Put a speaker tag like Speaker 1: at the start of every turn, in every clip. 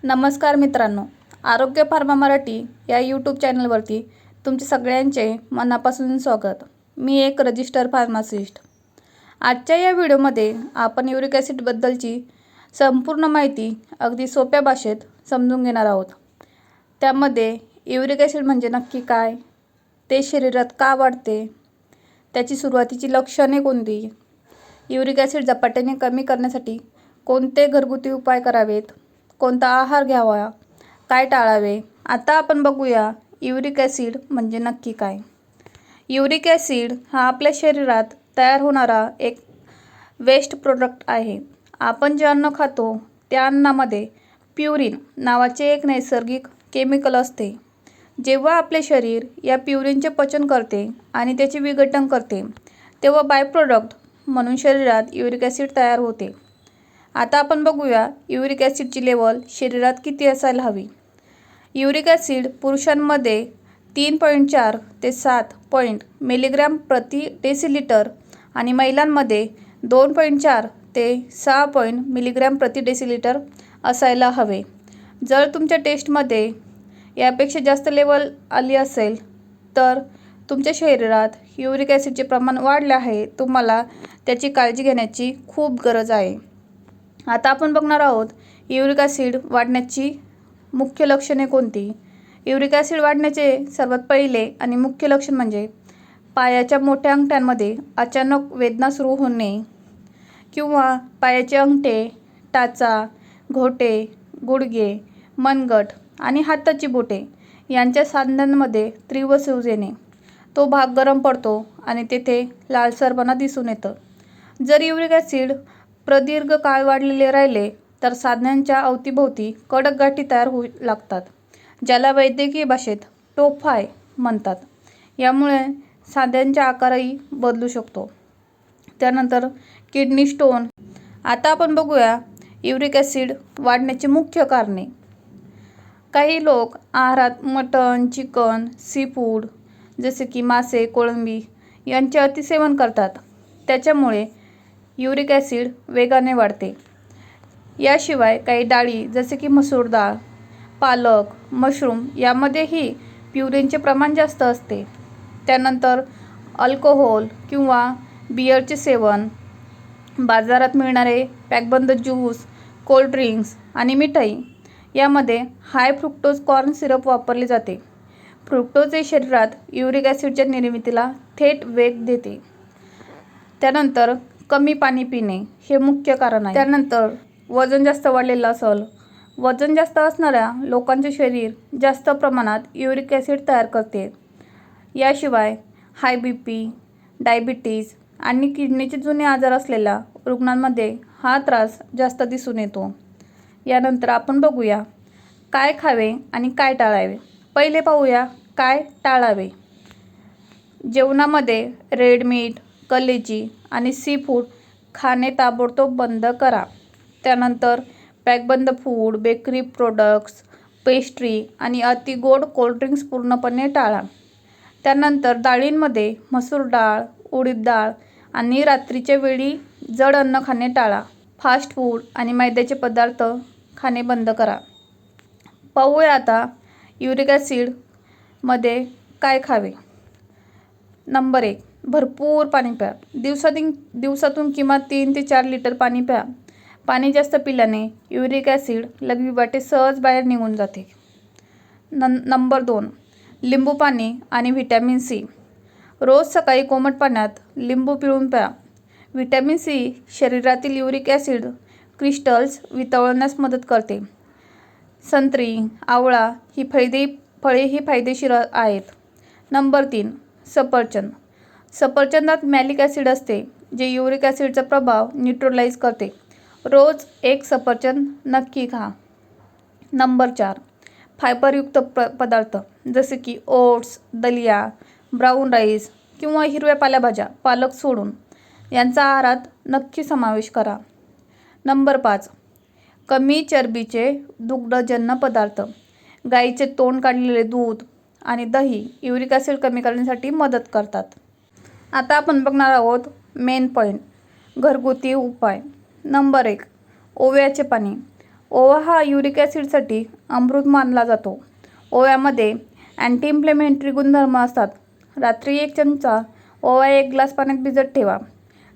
Speaker 1: नमस्कार मित्रांनो, आरोग्य फार्मा मराठी या यूट्यूब चॅनलवरती तुमचे सगळ्यांचे मनापासून स्वागत। मी एक रजिस्टर फार्मासिस्ट। आजच्या या व्हिडिओमध्ये आपण युरिक ॲसिडबद्दलची संपूर्ण माहिती अगदी सोप्या भाषेत समजून घेणार आहोत। त्यामध्ये युरिक ॲसिड म्हणजे नक्की काय, ते शरीरात का वाढते, त्याची सुरुवातीची लक्षणे कोणती, युरिक ॲसिड झपाट्याने कमी करण्यासाठी कोणते घरगुती उपाय करावेत, कोणता आहार घ्यावा, काय टाळावे। आता आपण बघूया युरिक ॲसिड म्हणजे नक्की काय। युरिक ॲसिड हा आपल्या शरीरात तयार होणारा एक वेस्ट प्रोडक्ट आहे। आपण जे अन्न खातो त्या अन्नामध्ये प्युरिन नावाचे एक नैसर्गिक केमिकल असते। जेव्हा आपले शरीर या प्युरिनचे पचन करते आणि त्याचे विघटन करते, तेव्हा बाय प्रोडक्ट म्हणून शरीरात युरिक ॲसिड तयार होते। आता आपण बघूया युरिक ॲसिडची लेवल शरीरात किती असायला हवी। युरिक ॲसिड पुरुषांमध्ये 3.4 ते 7 मिलीग्रॅम प्रति डेसिलिटर आणि महिलांमध्ये 2.4 ते 6 मिलीग्रॅम प्रति डेसिलिटर असायला हवे। जर तुमच्या टेस्टमध्ये यापेक्षा जास्त लेवल आली असेल तर तुमच्या शरीरात युरिक ॲसिडचे प्रमाण वाढले आहे, तुम्हाला त्याची काळजी घेण्याची खूप गरज आहे। आता आपण बघणार आहोत युरिक ॲसिड वाढण्याची मुख्य लक्षणे कोणती। युरिक ॲसिड वाढण्याचे सर्वात पहिले आणि मुख्य लक्षण म्हणजे पायाच्या मोठ्या अंगठ्यांमध्ये अचानक वेदना सुरू होणे किंवा पायाचे अंगठे, टाचा, घोटे, गुडघे, मनगट आणि हाताची बोटे यांच्या सांध्यांमध्ये तीव्र सूज येणे। तो भाग गरम पडतो आणि तेथे लालसरपणा दिसून येतं। जर युरिक ॲसिड प्रदीर्घ काळ वाढलेले राहिले तर सांध्यांच्या अवतीभोवती कडक गाठी तयार होऊ लागतात, ज्याला वैद्यकीय भाषेत टोफाय म्हणतात। यामुळे सांध्यांचा आकारही बदलू शकतो। त्यानंतर किडनी स्टोन। आता आपण बघूया युरिक ॲसिड वाढण्याची मुख्य कारणे। काही लोक आहारात मटण, चिकन, सीफूड जसे की मासे, कोळंबी यांचे अतिसेवन करतात, त्याच्यामुळे युरिक ॲसिड वेगाने वाढते। याशिवाय काही डाळी जसे की मसूर डाळ, पालक, मशरूम यामध्येही प्युरिनचे प्रमाण जास्त असते। त्यानंतर अल्कोहोल किंवा बिअरचे सेवन, बाजारात मिळणारे पॅकबंद ज्यूस, कोल्ड ड्रिंक्स आणि मिठाई यामध्ये हाय फ्रुक्टोज कॉर्न सिरप वापरले जाते। फ्रुक्टोज हे शरीरात युरिक ॲसिडच्या निर्मितीला थेट वेग देते। त्यानंतर कमी पाणी पिणे हे मुख्य कारण आहे। त्यानंतर वजन जास्त वाढलेलं असेल, वजन जास्त असणाऱ्या लोकांचे शरीर जास्त प्रमाणात युरिक ॲसिड तयार करते। याशिवाय हाय BP, डायबिटीज आणि किडनीचे जुने आजार असलेल्या रुग्णांमध्ये हा त्रास जास्त दिसून येतो। यानंतर आपण बघूया काय खावे आणि काय टाळावे। पहिले पाहूया काय टाळावे। जेवणामध्ये रेड मीट, कलेजी आणि सीफूड खाणे ताबडतोब बंद करा। त्यानंतर पॅकबंद फूड, बेकरी प्रोडक्ट्स, पेस्ट्री आणि अति गोड कोल्ड ड्रिंक्स पूर्णपणे टाळा। त्यानंतर डाळींमध्ये मसूर डाळ, उडीद डाळ आणि रात्रीच्या वेळी जड अन्न खाणे टाळा। फास्ट फूड आणि मैद्याचे पदार्थ खाणे बंद करा। पाहूया आता युरिक ॲसिड मध्ये काय खावे। नंबर 1, भरपूर पाणी प्या। दिवसातून किमान 3 ते 4 लिटर पाणी प्या। पाणी जास्त पिल्याने युरिक ॲसिड लघवीवाटे सहज बाहेर निघून जाते। नंबर 2, लिंबू पाणी आणि व्हिटॅमिन सी। रोज सकाळी कोमट पाण्यात लिंबू पिळून प्या। व्हिटॅमिन सी शरीरातील युरिक ॲसिड क्रिस्टल्स वितळवण्यास मदत करते। संत्री, आवळा ही फळे ही फायदेशीर आहेत। नंबर 3, सफरचंद। सफरचंदात मॅलिक ॲसिड असते, जे युरिक ॲसिडचा प्रभाव न्यूट्रलाइज करते। रोज एक सफरचंद नक्की खा। नंबर 4, फायबरयुक्त पदार्थ जसे की ओट्स, दलिया, ब्राऊन राईस किंवा हिरव्या पालेभाज्या पालक सोडून यांचा आहारात नक्की समावेश करा। नंबर 5, कमी चरबीचे दुग्धजन्य पदार्थ। गाईचे तोंड काढलेले दूध आणि दही युरिक ॲसिड कमी करण्यासाठी मदत करतात। आता आपण बघणार आहोत मेन पॉईंट, घरगुती उपाय। नंबर 1, ओव्याचे पाणी। ओवा हा युरिक ॲसिडसाठी अमृत मानला जातो. ओव्यामध्ये अँटी इन्फ्लेमेटरी गुणधर्म असतात. रात्री 1 चमचा ओवा 1 ग्लास पाण्यात भिजत ठेवा.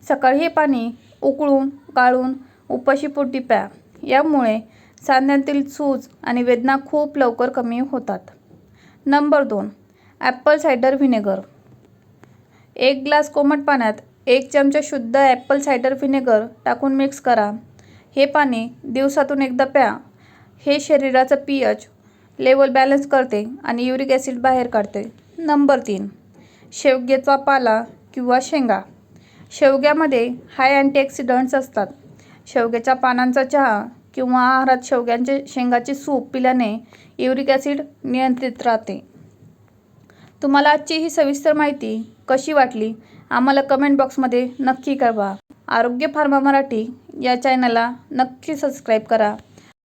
Speaker 1: सकाळी हे पाणी उकळून गाळून उपाशीपोटी प्या. यामुळे सांध्यातील सूज आणि वेदना खूप लवकर कमी होतात. नंबर 2. ॲपल सायडर व्हिनेगर. 1 ग्लास कोमट पाण्यात 1 चमचा शुद्ध ॲपल सायडर व्हिनेगर टाकून मिक्स करा. हे पाणी दिवसातून एकदा प्या. हे शरीराचं pH लेवल बॅलन्स करते आणि युरिक ॲसिड बाहेर काढते. नंबर 3. शेवग्याचा पाला किंवा शेंगा. शेवग्यामध्ये हाय अँटीऑक्सिडंट्स असतात. शेवग्याच्या पानांचा चहा किंवा आहारात शेवग्याचे शेंगाचे सूप पिल्याने युरिक ॲसिड नियंत्रित राहते. तुम्हाला आजची ही सविस्तर माहिती कशी वाटली आम्हाला कमेंट बॉक्समध्ये नक्की कळवा. आरोग्य फार्मा मराठी या चॅनलला नक्की सबस्क्राईब करा.